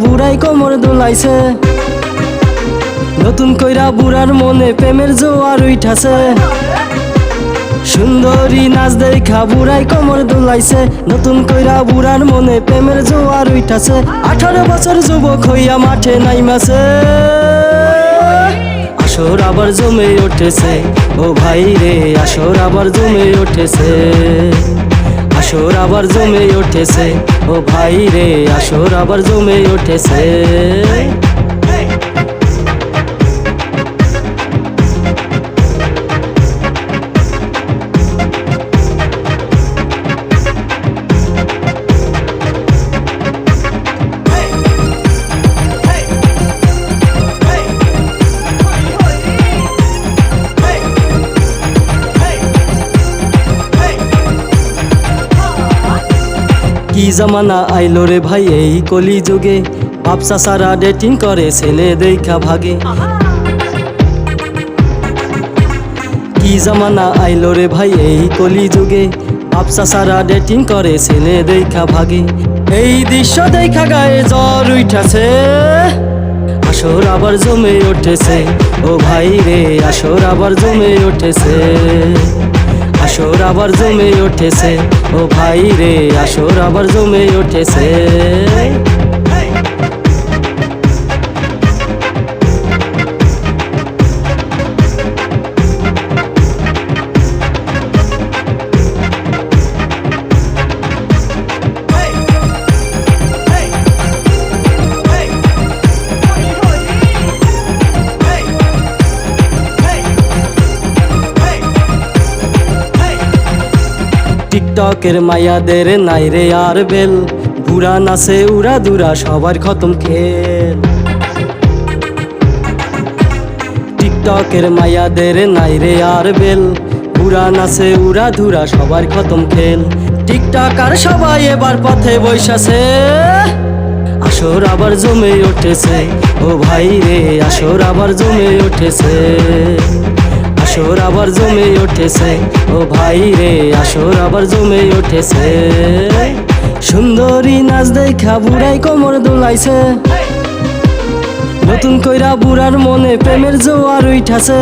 বুড়াই কোমর দোলাইছে, নতুন কইরা বুড়ার মনে প্রেমের জোয়ার উঠাছে। সুন্দরী নাচ দেখা বুড়াই কোমর দোলাইছে, নতুন কইরা বুড়ার মনে প্রেমের জোয়ার উঠাছে। 18 বছর যুবক হইয়া মাঠে নাইমাছে, আসর আবার জমে উঠেছে। ও ভাই রে আসর আবার জমে উঠেছে, আসর আবার জমে উঠেছে। ও ভাই রে আসর আবার জমে উঠেছে। কি জামানা আইলো রে ভাই এই কলি যুগে, বাপ চাচারা ডেটিং করে ছেলে দেখা ভাগে। কি জামানা আইলো রে ভাই এই কলি যুগে, বাপ চাচারা ডেটিং করে ছেলে দেখা ভাগে। এই দৃশ্য দেখা গায়ে জ্বর উঠাছে, আসর আবার জমে উঠেছে। ও ভাই রে আসর আবার জমে উঠেছে, আসর আবার জমে উঠেছে। ও ভাই রে আসর আবার জমে উঠেছে। টিকটকের মায়াদের নাই রে আর বেল, বুড়া নাচে উড়া দুরা সবার খতম খেল। টিকটকের মায়াদের নাই রে আর বেল, বুড়া নাচে উড়া ধুরা সবার খতম খেল। টিকটকার সবাই এবার পথে বৈশাছে, আসর আবার জমে উঠেছে। ও ভাই রে আসর আবার জমে উঠেছে, আসর আবার জমে উঠেছে। ও ভাই রে আসর আবার জমে উঠেছে। সুন্দরী নাচ দেখা বুড়াই কোমর দোলাইছে, নতুন কইরা বুড়ার মনে প্রেমের জোয়ার উঠাছে।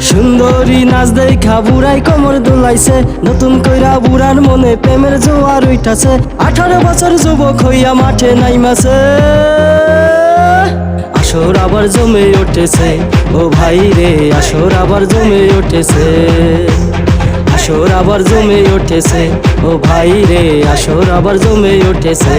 সুন্দরী নাচ দেখা বুড়াই কোমর দোলাইছে, নতুন কইরা বুড়ার মনে প্রেমের জোয়ার উঠাছে। 18 বছর যুবক হইয়া মাঠে নাইমাছে, আসর আবার জমে উঠেছে। ও ভাই রে আসর আবার জমে উঠেছে, আসর আবার জমে উঠেছে। ও ভাই রে আসর আবার জমে উঠেছে।